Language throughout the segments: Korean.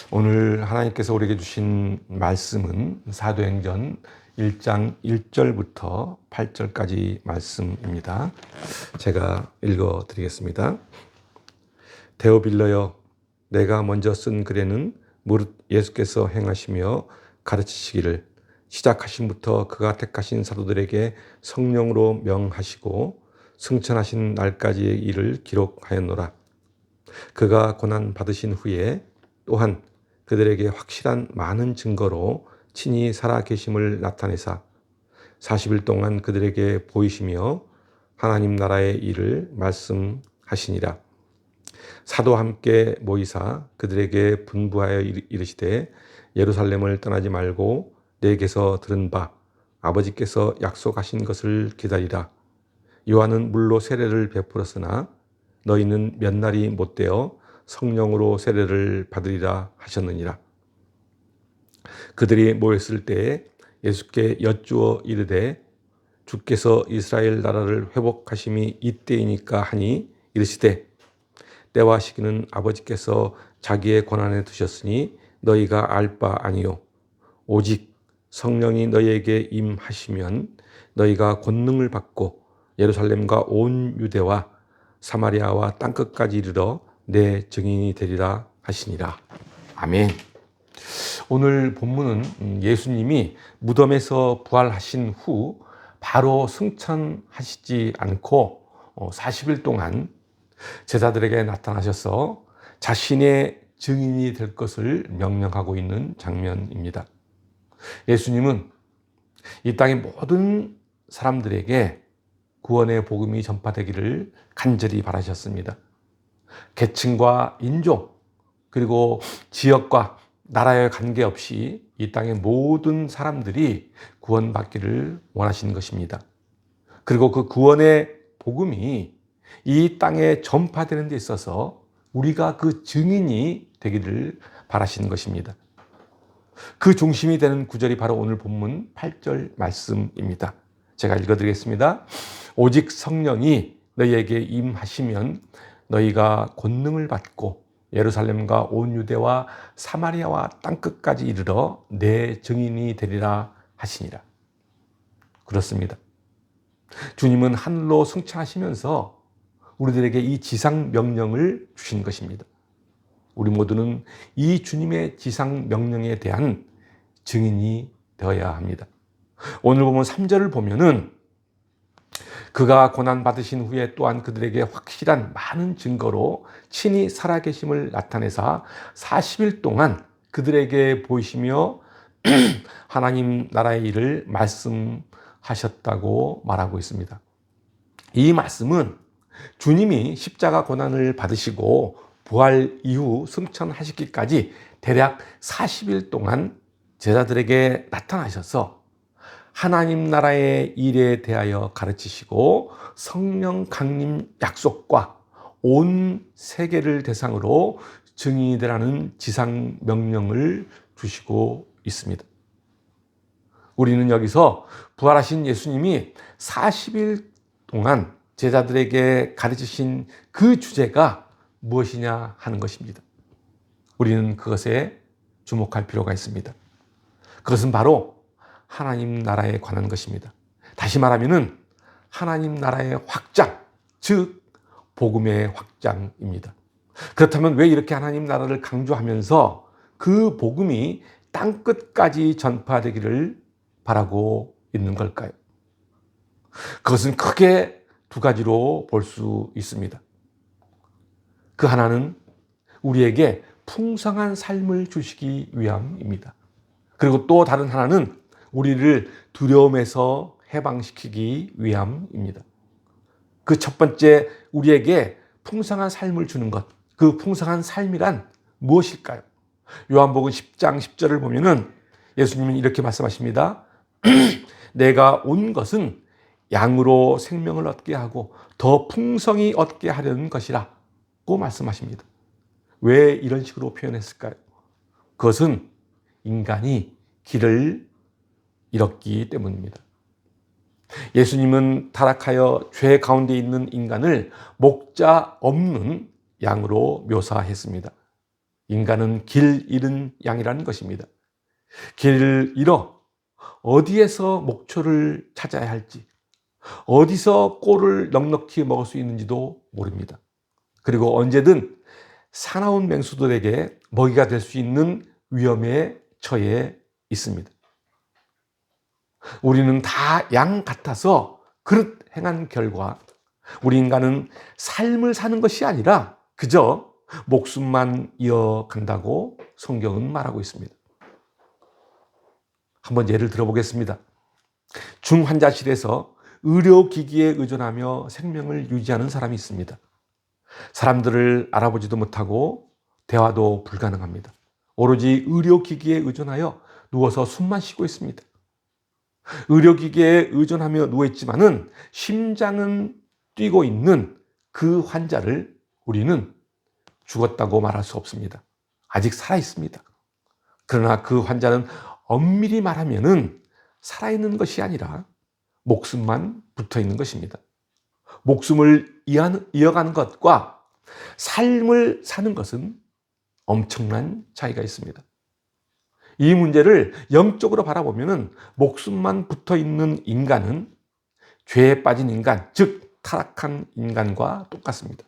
오늘 하나님께서 우리에게 주신 말씀은 사도행전 1장 1절부터 8절까지 말씀입니다. 제가 읽어 드리겠습니다. 데오빌러여, 내가 먼저 쓴 글에는 무릇 예수께서 행하시며 가르치시기를 시작하심부터 그가 택하신 사도들에게 성령으로 명하시고 승천하신 날까지의 일을 기록하였노라. 그가 고난 받으신 후에 또한 그들에게 확실한 많은 증거로 친히 살아 계심을 나타내사 40일 동안 그들에게 보이시며 하나님 나라의 일을 말씀하시니라. 사도와 함께 모이사 그들에게 분부하여 이르시되 예루살렘을 떠나지 말고 내게서 들은 바 아버지께서 약속하신 것을 기다리라. 요한은 물로 세례를 베풀었으나 너희는 몇 날이 못되어 성령으로 세례를 받으리라 하셨느니라. 그들이 모였을 때에 예수께 여쭈어 이르되 주께서 이스라엘 나라를 회복하심이 이때이니까 하니 이르시되 때와 시기는 아버지께서 자기의 권한에 두셨으니 너희가 알 바 아니요 오직 성령이 너희에게 임하시면 너희가 권능을 받고 예루살렘과 온 유대와 사마리아와 땅끝까지 이르러 내 증인이 되리라 하시니라. 아멘. 오늘 본문은 예수님이 무덤에서 부활하신 후 바로 승천하시지 않고 40일 동안 제자들에게 나타나셔서 자신의 증인이 될 것을 명령하고 있는 장면입니다. 예수님은 이 땅의 모든 사람들에게 구원의 복음이 전파되기를 간절히 바라셨습니다. 계층과 인종 그리고 지역과 나라에 관계없이 이 땅의 모든 사람들이 구원받기를 원하시는 것입니다. 그리고 그 구원의 복음이 이 땅에 전파되는 데 있어서 우리가 그 증인이 되기를 바라시는 것입니다. 그 중심이 되는 구절이 바로 오늘 본문 8절 말씀입니다. 제가 읽어드리겠습니다. 오직 성령이 너희에게 임하시면 너희가 권능을 받고 예루살렘과 온 유대와 사마리아와 땅끝까지 이르러 내 증인이 되리라 하시니라. 그렇습니다. 주님은 하늘로 승천하시면서 우리들에게 이 지상 명령을 주신 것입니다. 우리 모두는 이 주님의 지상 명령에 대한 증인이 되어야 합니다. 오늘 보면 3절을 보면은 그가 고난 받으신 후에 또한 그들에게 확실한 많은 증거로 친히 살아계심을 나타내사 40일 동안 그들에게 보이시며 하나님 나라의 일을 말씀하셨다고 말하고 있습니다. 이 말씀은 주님이 십자가 고난을 받으시고 부활 이후 승천하시기까지 대략 40일 동안 제자들에게 나타나셔서 하나님 나라의 일에 대하여 가르치시고 성령 강림 약속과 온 세계를 대상으로 증인이 되라는 지상 명령을 주시고 있습니다. 우리는 여기서 부활하신 예수님이 40일 동안 제자들에게 가르치신 그 주제가 무엇이냐 하는 것입니다. 우리는 그것에 주목할 필요가 있습니다. 그것은 바로 하나님 나라에 관한 것입니다. 다시 말하면은 하나님 나라의 확장, 즉 복음의 확장입니다. 그렇다면 왜 이렇게 하나님 나라를 강조하면서 그 복음이 땅끝까지 전파되기를 바라고 있는 걸까요? 그것은 크게 두 가지로 볼 수 있습니다. 그 하나는 우리에게 풍성한 삶을 주시기 위함입니다. 그리고 또 다른 하나는 우리를 두려움에서 해방시키기 위함입니다. 그 첫 번째 우리에게 풍성한 삶을 주는 것, 그 풍성한 삶이란 무엇일까요? 요한복음 10장 10절을 보면은 예수님은 이렇게 말씀하십니다. 내가 온 것은 양으로 생명을 얻게 하고 더 풍성히 얻게 하려는 것이라고 말씀하십니다. 왜 이런 식으로 표현했을까요? 그것은 인간이 길을 잃었기 때문입니다. 예수님은 타락하여 죄 가운데 있는 인간을 목자 없는 양으로 묘사했습니다. 인간은 길 잃은 양이라는 것입니다. 길을 잃어 어디에서 목초를 찾아야 할지, 어디서 꼴을 넉넉히 먹을 수 있는지도 모릅니다. 그리고 언제든 사나운 맹수들에게 먹이가 될 수 있는 위험에 처해 있습니다. 우리는 다 양 같아서 그릇 행한 결과 우리 인간은 삶을 사는 것이 아니라 그저 목숨만 이어간다고 성경은 말하고 있습니다. 한번 예를 들어보겠습니다. 중환자실에서 의료기기에 의존하며 생명을 유지하는 사람이 있습니다. 사람들을 알아보지도 못하고 대화도 불가능합니다. 오로지 의료기기에 의존하여 누워서 숨만 쉬고 있습니다. 의료기기에 의존하며 누워있지만은 심장은 뛰고 있는 그 환자를 우리는 죽었다고 말할 수 없습니다. 아직 살아있습니다. 그러나 그 환자는 엄밀히 말하면은 살아있는 것이 아니라 목숨만 붙어 있는 것입니다. 목숨을 이어가는 것과 삶을 사는 것은 엄청난 차이가 있습니다. 이 문제를 영적으로 바라보면 목숨만 붙어 있는 인간은 죄에 빠진 인간, 즉 타락한 인간과 똑같습니다.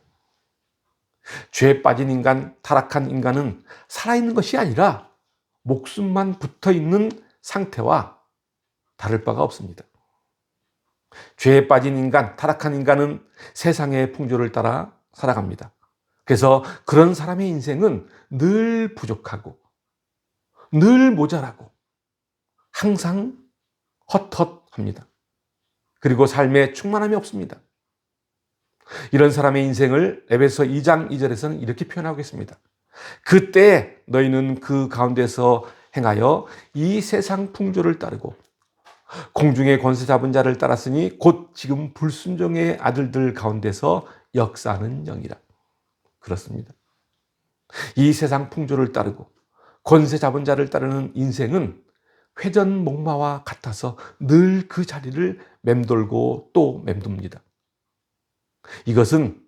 죄에 빠진 인간, 타락한 인간은 살아있는 것이 아니라 목숨만 붙어 있는 상태와 다를 바가 없습니다. 죄에 빠진 인간, 타락한 인간은 세상의 풍조를 따라 살아갑니다. 그래서 그런 사람의 인생은 늘 부족하고 늘 모자라고 항상 헛헛합니다. 그리고 삶에 충만함이 없습니다. 이런 사람의 인생을 에베소 2장 2절에서는 이렇게 표현하고 있습니다. 그때 너희는 그 가운데서 행하여 이 세상 풍조를 따르고 공중의 권세 잡은 자를 따랐으니 곧 지금 불순종의 아들들 가운데서 역사하는 영이라. 그렇습니다. 이 세상 풍조를 따르고 권세 잡은 자를 따르는 인생은 회전목마와 같아서 늘 그 자리를 맴돌고 또 맴돕니다. 이것은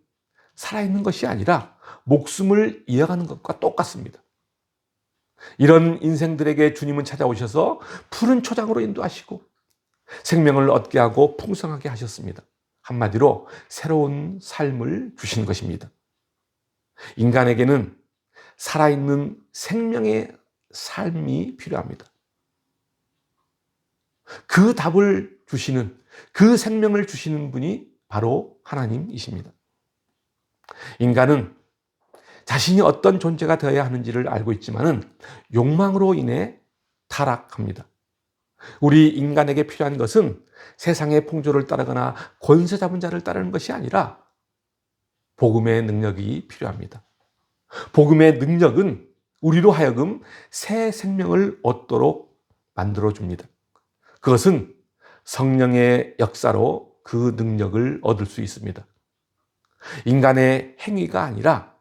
살아있는 것이 아니라 목숨을 이어가는 것과 똑같습니다. 이런 인생들에게 주님은 찾아오셔서 푸른 초장으로 인도하시고 생명을 얻게 하고 풍성하게 하셨습니다. 한마디로 새로운 삶을 주신 것입니다. 인간에게는 살아있는 생명의 삶이 필요합니다. 그 답을 주시는, 그 생명을 주시는 분이 바로 하나님이십니다. 인간은 자신이 어떤 존재가 되어야 하는지를 알고 있지만은 욕망으로 인해 타락합니다. 우리 인간에게 필요한 것은 세상의 풍조를 따르거나 권세 잡은 자를 따르는 것이 아니라 복음의 능력이 필요합니다. 복음의 능력은 우리로 하여금 새 생명을 얻도록 만들어줍니다. 그것은 성령의 역사로 그 능력을 얻을 수 있습니다. 인간의 행위가 아니라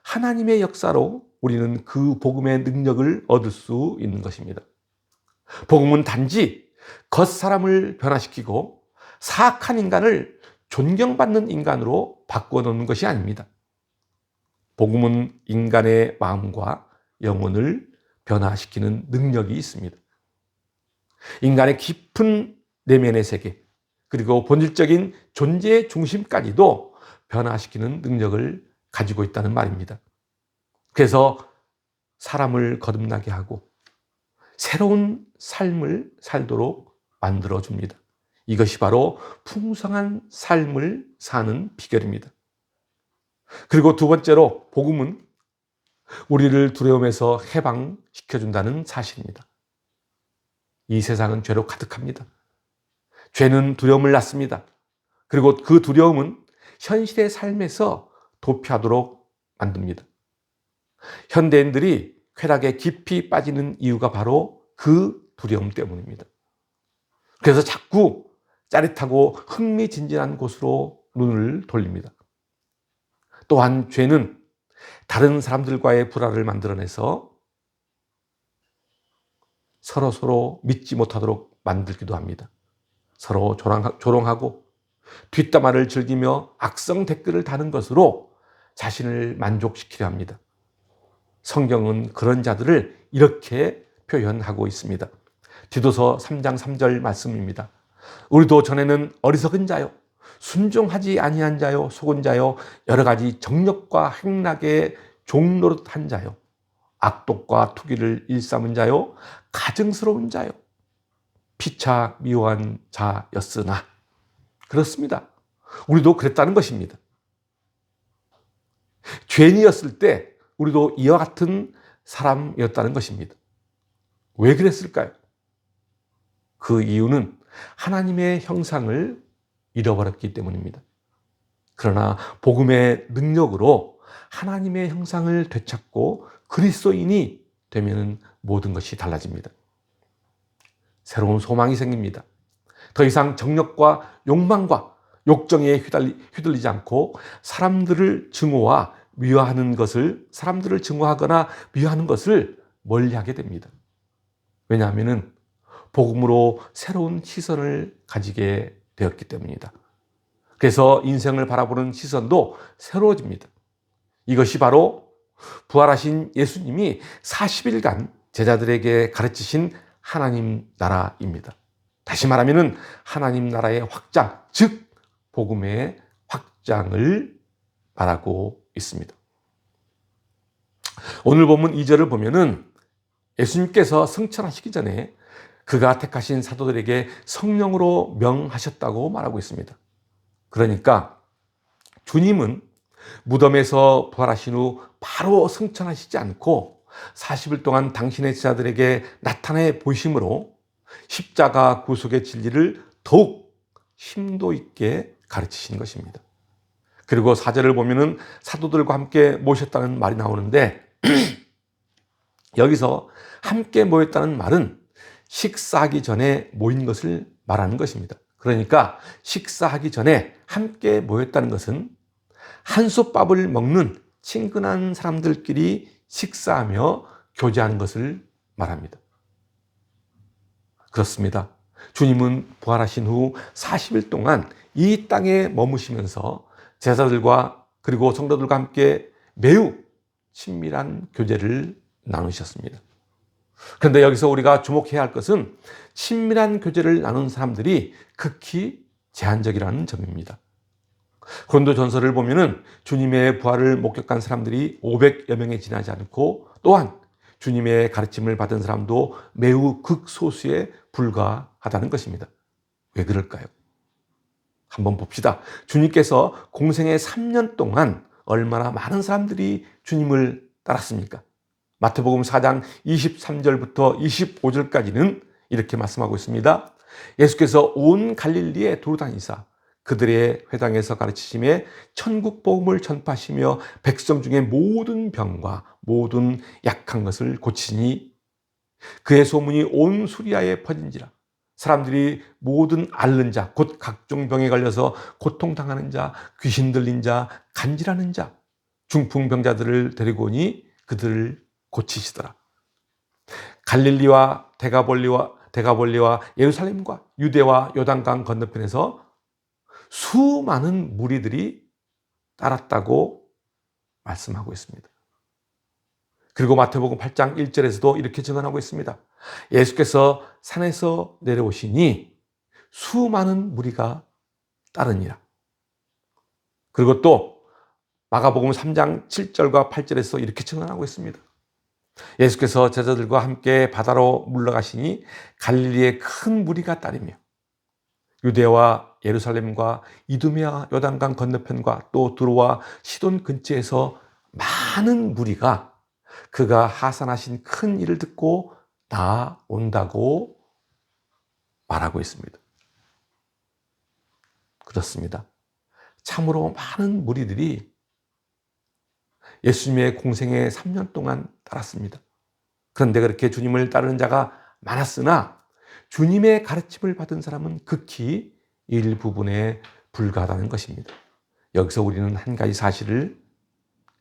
하나님의 역사로 우리는 그 복음의 능력을 얻을 수 있는 것입니다. 복음은 단지 겉사람을 변화시키고 사악한 인간을 존경받는 인간으로 바꾸어 놓는 것이 아닙니다. 복음은 인간의 마음과 영혼을 변화시키는 능력이 있습니다. 인간의 깊은 내면의 세계, 그리고 본질적인 존재의 중심까지도 변화시키는 능력을 가지고 있다는 말입니다. 그래서 사람을 거듭나게 하고 새로운 삶을 살도록 만들어줍니다. 이것이 바로 풍성한 삶을 사는 비결입니다. 그리고 두 번째로 복음은 우리를 두려움에서 해방시켜준다는 사실입니다. 이 세상은 죄로 가득합니다. 죄는 두려움을 낳습니다. 그리고 그 두려움은 현실의 삶에서 도피하도록 만듭니다. 현대인들이 쾌락에 깊이 빠지는 이유가 바로 그 두려움 때문입니다. 그래서 자꾸 짜릿하고 흥미진진한 곳으로 눈을 돌립니다. 또한 죄는 다른 사람들과의 불화를 만들어내서 서로 믿지 못하도록 만들기도 합니다. 서로 조롱하고 뒷담화를 즐기며 악성 댓글을 다는 것으로 자신을 만족시키려 합니다. 성경은 그런 자들을 이렇게 표현하고 있습니다. 디도서 3장 3절 말씀입니다. 우리도 전에는 어리석은 자요, 순종하지 아니한 자요, 속은 자요, 여러 가지 정력과 행락의 종노릇한 자요, 악독과 투기를 일삼은 자요, 가증스러운 자요, 피차 미워한 자였으나. 그렇습니다. 우리도 그랬다는 것입니다. 죄인이었을 때 우리도 이와 같은 사람이었다는 것입니다. 왜 그랬을까요? 그 이유는 하나님의 형상을 잃어버렸기 때문입니다. 그러나 복음의 능력으로 하나님의 형상을 되찾고 그리스도인이 되면 모든 것이 달라집니다. 새로운 소망이 생깁니다. 더 이상 정력과 욕망과 욕정에 휘둘리지 않고 사람들을 증오하거나 미워하는 것을 멀리하게 됩니다. 왜냐하면 복음으로 새로운 시선을 가지게 되었기 때문이다. 그래서 인생을 바라보는 시선도 새로워집니다. 이것이 바로 부활하신 예수님이 40일간 제자들에게 가르치신 하나님 나라입니다. 다시 말하면 하나님 나라의 확장, 즉 복음의 확장을 말하고 있습니다. 오늘 본문 2절을 보면은 예수님께서 승천하시기 전에 그가 택하신 사도들에게 성령으로 명하셨다고 말하고 있습니다. 그러니까 주님은 무덤에서 부활하신 후 바로 승천하시지 않고 40일 동안 당신의 제자들에게 나타내 보이심으로 십자가 구속의 진리를 더욱 심도 있게 가르치신 것입니다. 그리고 4절을 보면은 사도들과 함께 모셨다는 말이 나오는데 여기서 함께 모였다는 말은 식사하기 전에 모인 것을 말하는 것입니다. 그러니까 식사하기 전에 함께 모였다는 것은 한솥밥을 먹는 친근한 사람들끼리 식사하며 교제하는 것을 말합니다. 그렇습니다. 주님은 부활하신 후 40일 동안 이 땅에 머무시면서 제자들과 그리고 성도들과 함께 매우 친밀한 교제를 나누셨습니다. 그런데 여기서 우리가 주목해야 할 것은 친밀한 교제를 나눈 사람들이 극히 제한적이라는 점입니다. 고린도전서를 보면은 주님의 부활을 목격한 사람들이 500여 명에 지나지 않고 또한 주님의 가르침을 받은 사람도 매우 극소수에 불과하다는 것입니다. 왜 그럴까요? 한번 봅시다. 주님께서 공생의 3년 동안 얼마나 많은 사람들이 주님을 따랐습니까? 마태복음 4장 23절부터 25절까지는 이렇게 말씀하고 있습니다. 예수께서 온 갈릴리에 두루다니사 그들의 회당에서 가르치심에 천국 복음을 전파하시며 백성 중에 모든 병과 모든 약한 것을 고치니 그의 소문이 온 수리아에 퍼진지라. 사람들이 모든 앓는 자, 곧 각종 병에 걸려서 고통당하는 자, 귀신 들린 자, 간질하는 자, 중풍병자들을 데리고 오니 그들을 고치시더라. 갈릴리와 데가볼리와 예루살렘과 유대와 요단강 건너편에서 수많은 무리들이 따랐다고 말씀하고 있습니다. 그리고 마태복음 8장 1절에서도 이렇게 증언하고 있습니다. 예수께서 산에서 내려오시니 수많은 무리가 따르니라. 그리고 또 마가복음 3장 7절과 8절에서 이렇게 증언하고 있습니다. 예수께서 제자들과 함께 바다로 물러가시니 갈릴리에 큰 무리가 따르며 유대와 예루살렘과 이두메와 요단강 건너편과 또 두로와 시돈 근처에서 많은 무리가 그가 하산하신 큰 일을 듣고 나온다고 말하고 있습니다. 그렇습니다. 참으로 많은 무리들이 예수님의 공생에 3년 동안 따랐습니다. 그런데 그렇게 주님을 따르는 자가 많았으나 주님의 가르침을 받은 사람은 극히 일부분에 불과하다는 것입니다. 여기서 우리는 한 가지 사실을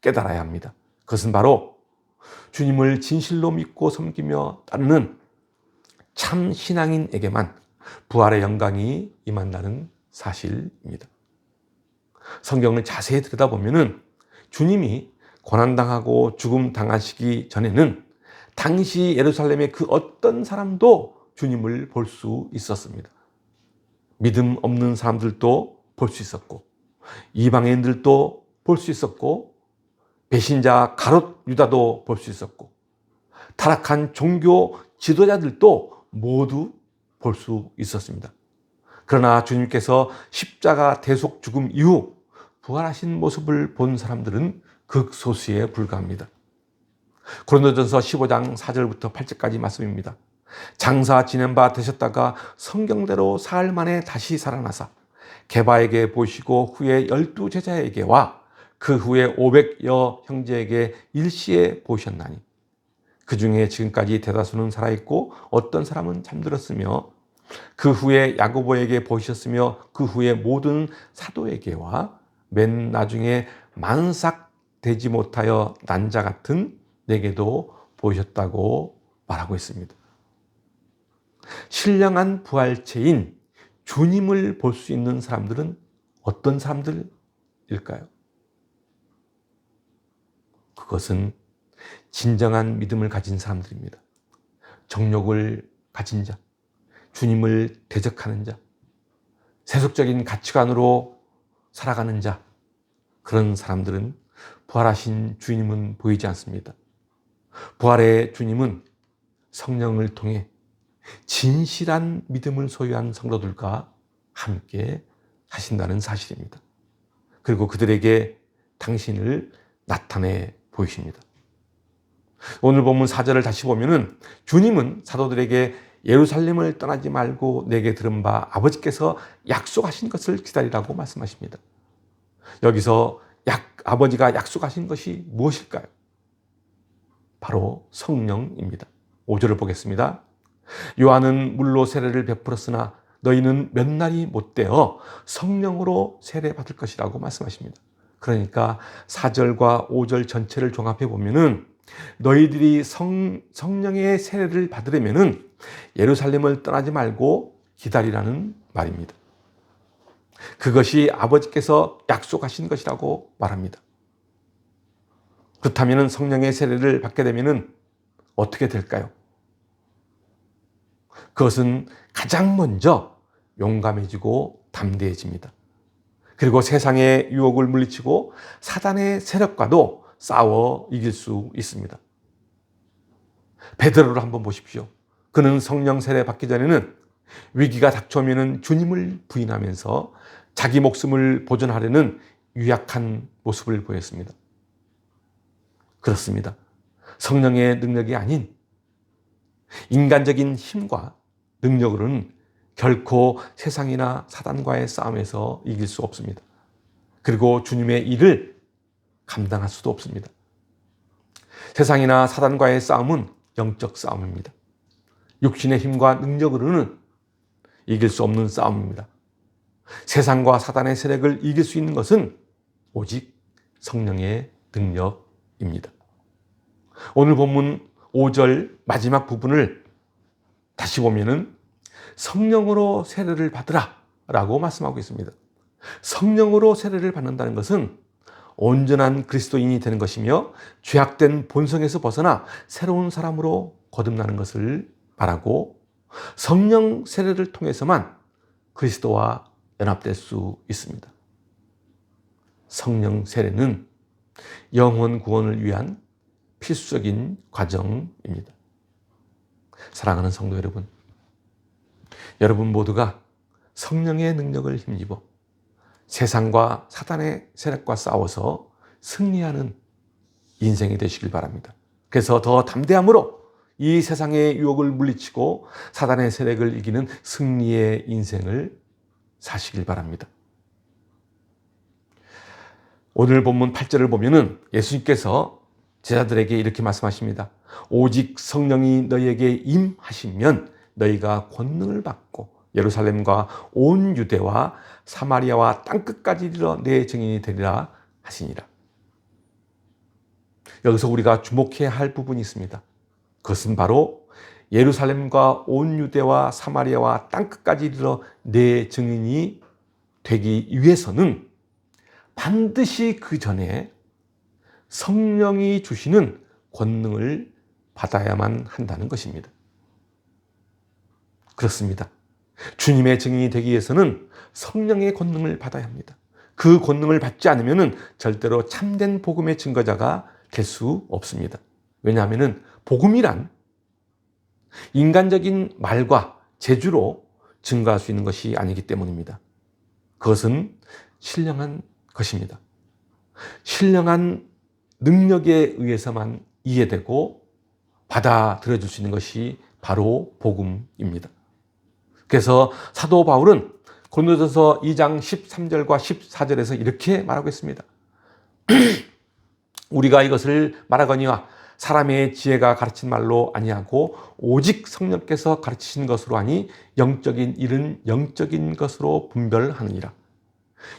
깨달아야 합니다. 그것은 바로 주님을 진실로 믿고 섬기며 따르는 참 신앙인에게만 부활의 영광이 임한다는 사실입니다. 성경을 자세히 들여다보면 주님이 고난당하고 죽음 당하시기 전에는 당시 예루살렘의 그 어떤 사람도 주님을 볼 수 있었습니다. 믿음 없는 사람들도 볼 수 있었고, 이방인들도 볼 수 있었고, 배신자 가롯 유다도 볼 수 있었고, 타락한 종교 지도자들도 모두 볼 수 있었습니다. 그러나 주님께서 십자가 대속 죽음 이후 부활하신 모습을 본 사람들은 극소수에 불과합니다. 고린도전서 15장 4절부터 8절까지 말씀입니다. 장사 지낸 바 되셨다가 성경대로 사흘 만에 다시 살아나사 게바에게 보시고 후에 12 제자에게와 그 후에 500여 형제에게 일시에 보셨나니 그 중에 지금까지 대다수는 살아있고 어떤 사람은 잠들었으며 그 후에 야고보에게 보셨으며 그 후에 모든 사도에게와 맨 나중에 만삭되지 못하여 난 자 같은 내게도 보셨다고 말하고 있습니다. 신령한 부활체인 주님을 볼 수 있는 사람들은 어떤 사람들일까요? 그것은 진정한 믿음을 가진 사람들입니다. 정욕을 가진 자, 주님을 대적하는 자, 세속적인 가치관으로 살아가는 자, 그런 사람들은 부활하신 주님은 보이지 않습니다. 부활의 주님은 성령을 통해 진실한 믿음을 소유한 성도들과 함께 하신다는 사실입니다. 그리고 그들에게 당신을 나타내 보이십니다. 오늘 본문 4절을 다시 보면은 주님은 사도들에게 예루살렘을 떠나지 말고 내게 들은 바 아버지께서 약속하신 것을 기다리라고 말씀하십니다. 여기서 아버지가 약속하신 것이 무엇일까요? 바로 성령입니다. 5절을 보겠습니다. 요한은 물로 세례를 베풀었으나 너희는 몇 날이 못되어 성령으로 세례받을 것이라고 말씀하십니다. 그러니까 4절과 5절 전체를 종합해 보면은 너희들이 성령의 세례를 받으려면은 예루살렘을 떠나지 말고 기다리라는 말입니다. 그것이 아버지께서 약속하신 것이라고 말합니다. 그렇다면 성령의 세례를 받게 되면 어떻게 될까요? 그것은 가장 먼저 용감해지고 담대해집니다. 그리고 세상의 유혹을 물리치고 사단의 세력과도 싸워 이길 수 있습니다. 베드로를 한번 보십시오. 그는 성령 세례 받기 전에는 위기가 닥쳐오면 주님을 부인하면서 자기 목숨을 보존하려는 유약한 모습을 보였습니다. 그렇습니다. 성령의 능력이 아닌 인간적인 힘과 능력으로는 결코 세상이나 사단과의 싸움에서 이길 수 없습니다. 그리고 주님의 일을 감당할 수도 없습니다. 세상이나 사단과의 싸움은 영적 싸움입니다. 육신의 힘과 능력으로는 이길 수 없는 싸움입니다. 세상과 사단의 세력을 이길 수 있는 것은 오직 성령의 능력입니다. 오늘 본문 5절 마지막 부분을 다시 보면은 성령으로 세례를 받으라 라고 말씀하고 있습니다. 성령으로 세례를 받는다는 것은 온전한 그리스도인이 되는 것이며 죄악된 본성에서 벗어나 새로운 사람으로 거듭나는 것을 말하고 성령 세례를 통해서만 그리스도와 연합될 수 있습니다. 성령 세례는 영혼 구원을 위한 필수적인 과정입니다. 사랑하는 성도 여러분, 여러분 모두가 성령의 능력을 힘입어 세상과 사단의 세력과 싸워서 승리하는 인생이 되시길 바랍니다. 그래서 더 담대함으로 이 세상의 유혹을 물리치고 사단의 세력을 이기는 승리의 인생을 사시길 바랍니다. 오늘 본문 8절을 보면은 예수님께서 제자들에게 이렇게 말씀하십니다. 오직 성령이 너희에게 임하시면 너희가 권능을 받고 예루살렘과 온 유대와 사마리아와 땅끝까지 이르러 내 증인이 되리라 하시니라. 여기서 우리가 주목해야 할 부분이 있습니다. 그것은 바로 예루살렘과 온 유대와 사마리아와 땅끝까지 이르러 내 증인이 되기 위해서는 반드시 그 전에 성령이 주시는 권능을 받아야만 한다는 것입니다. 그렇습니다. 주님의 증인이 되기 위해서는 성령의 권능을 받아야 합니다. 그 권능을 받지 않으면 절대로 참된 복음의 증거자가 될 수 없습니다. 왜냐하면 복음이란 인간적인 말과 재주로 증거할 수 있는 것이 아니기 때문입니다. 그것은 신령한 것입니다. 신령한 능력에 의해서만 이해되고 받아들여질 수 있는 것이 바로 복음입니다. 그래서 사도 바울은 고린도전서 2장 13절과 14절에서 이렇게 말하고 있습니다. 우리가 이것을 말하거니와 사람의 지혜가 가르친 말로 아니하고 오직 성령께서 가르치신 것으로 하니 영적인 일은 영적인 것으로 분별하느니라.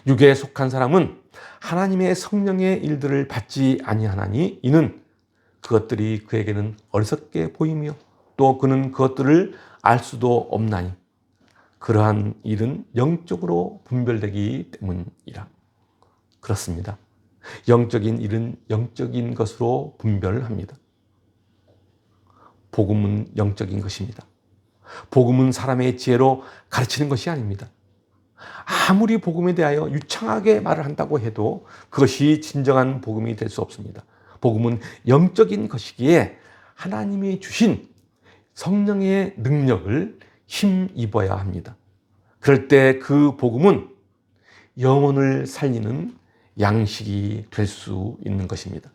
육에 속한 사람은 하나님의 성령의 일들을 받지 아니하나니 이는 그것들이 그에게는 어리석게 보이며 또 그는 그것들을 알 수도 없나니 그러한 일은 영적으로 분별되기 때문이라. 그렇습니다. 영적인 일은 영적인 것으로 분별합니다. 복음은 영적인 것입니다. 복음은 사람의 지혜로 가르치는 것이 아닙니다. 아무리 복음에 대하여 유창하게 말을 한다고 해도 그것이 진정한 복음이 될 수 없습니다. 복음은 영적인 것이기에 하나님이 주신 성령의 능력을 힘입어야 합니다. 그럴 때 그 복음은 영혼을 살리는 양식이 될 수 있는 것입니다.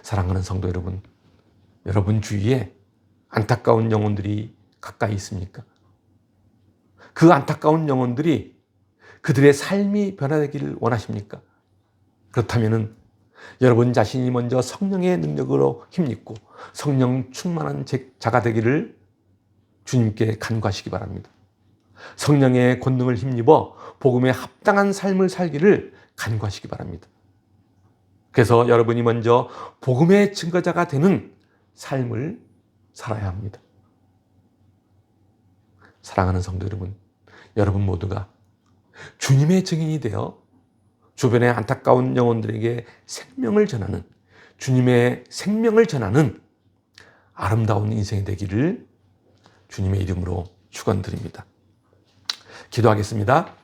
사랑하는 성도 여러분, 여러분 주위에 안타까운 영혼들이 가까이 있습니까? 그 안타까운 영혼들이 그들의 삶이 변화되기를 원하십니까? 그렇다면 여러분 자신이 먼저 성령의 능력으로 힘입고 성령 충만한 자가 되기를 주님께 간구하시기 바랍니다. 성령의 권능을 힘입어 복음에 합당한 삶을 살기를 간구하시기 바랍니다. 그래서 여러분이 먼저 복음의 증거자가 되는 삶을 살아야 합니다. 사랑하는 성도 여러분, 여러분 모두가 주님의 증인이 되어 주변의 안타까운 영혼들에게 생명을 전하는, 주님의 생명을 전하는 아름다운 인생이 되기를 주님의 이름으로 축원드립니다. 기도하겠습니다.